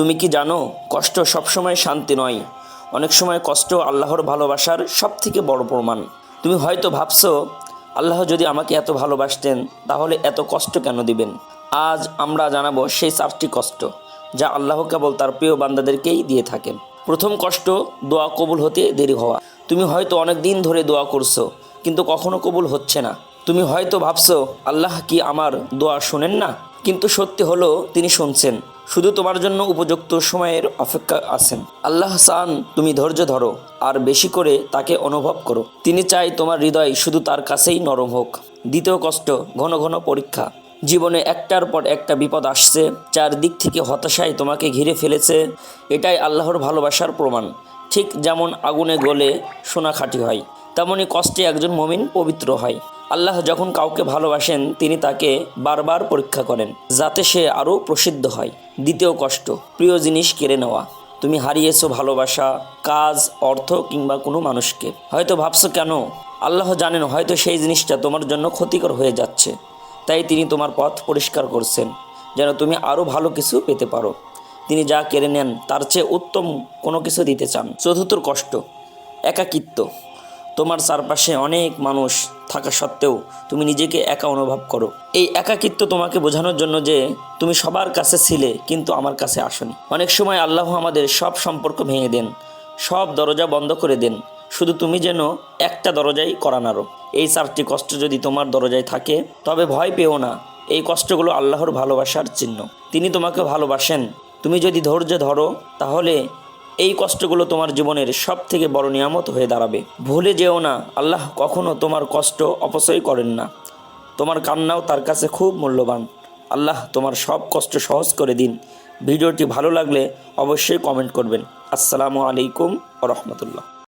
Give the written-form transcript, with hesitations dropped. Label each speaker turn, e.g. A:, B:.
A: তুমি কি জানো, কষ্ট সবসময় শান্তি নয়, অনেক সময় কষ্ট আল্লাহর ভালোবাসার সবথেকে বড় প্রমাণ। তুমি হয়তো ভাবছো, আল্লাহ যদি আমাকে এত ভালোবাসতেন তাহলে এত কষ্ট কেন দিবেন। আজ আমরা জানাবো সেই 4টি কষ্ট যা আল্লাহ কেবল তার প্রিয় বান্দাদেরকেই দিয়ে থাকেন। প্রথম কষ্ট, দোয়া কবুল হতে দেরি হওয়া। তুমি হয়তো অনেক দিন ধরে দোয়া করছো কিন্তু কখনো কবুল হচ্ছে না। তুমি হয়তো ভাবছো, আল্লাহ কি আমার দোয়া শোনেন না? কিন্তু সত্যি হলো তিনি শুনছেন, শুধু তোমার জন্য উপযুক্ত সময়ের অপেক্ষা আছেন। আল্লাহ চান তুমি ধৈর্য ধরো আর বেশি করে তাকে অনুভব করো। তিনি চাই তোমার হৃদয় শুধু তার কাছেই নরম হোক। দ্বিতীয় কষ্ট, ঘন ঘন পরীক্ষা। জীবনে একটার পর একটা বিপদ আসছে, চারদিক থেকে হতাশায় তোমাকে ঘিরে ফেলেছে। এটাই আল্লাহর ভালোবাসার প্রমাণ। ঠিক যেমন আগুনে গলে সোনা খাঁটি হয়, তেমনি কষ্টে একজন মুমিন পবিত্র হয়। আল্লাহ যখন কাউকে ভালোবাসেন তিনি তাকে বারবার পরীক্ষা করেন যাতে সে আরও প্রসিদ্ধ হয়। দ্বিতীয় কষ্ট, প্রিয় জিনিস কেড়ে নেওয়া। তুমি হারিয়েছো ভালোবাসা, কাজ, অর্থ কিংবা কোনো মানুষকে। হয়তো ভাবছো কেন? আল্লাহ জানেন হয়তো সেই জিনিসটা তোমার জন্য ক্ষতিকর হয়ে যাচ্ছে, তাই তিনি তোমার পথ পরিষ্কার করছেন যেন তুমি আরও ভালো কিছু পেতে পারো। তিনি যা কেড়ে নেন তার চেয়ে উত্তম কোনো কিছু দিতে চান। চতুর্থ কষ্ট, একাকিত্ব। তোমার চারপাশে অনেক মানুষ থাকা সত্ত্বেও তুমি নিজেকে একা অনুভব করো। এই একাকিত্ব তোমাকে বোঝানোর জন্য যে তুমি সবার কাছে ছিলে কিন্তু আমার কাছে আসনি। অনেক সময় আল্লাহ আমাদের সব সম্পর্ক ভেঙে দেন, সব দরজা বন্ধ করে দেন, শুধু তুমি যেন একটা দরজাই কড়া নাড়ো। এই 4টি কষ্ট যদি তোমার দরজায় থাকে তবে ভয় পেও না। এই কষ্টগুলো আল্লাহর ভালোবাসার চিহ্ন। তিনি তোমাকে ভালোবাসেন। তুমি যদি ধৈর্য ধরো তাহলে এই কষ্টগুলো তোমার জীবনের সব থেকে বড় নিয়ামত হয়ে দাঁড়াবে। ভুলে যেও না, আল্লাহ কখনো তোমার কষ্ট অপচয় করেন না। তোমার কান্নাও তার কাছে খুব মূল্যবান। আল্লাহ তোমার সব কষ্ট সহজ করে দিন। ভিডিওটি ভালো লাগলে অবশ্যই কমেন্ট করবেন। আসসালামু আলাইকুম ওয়া রাহমাতুল্লাহ।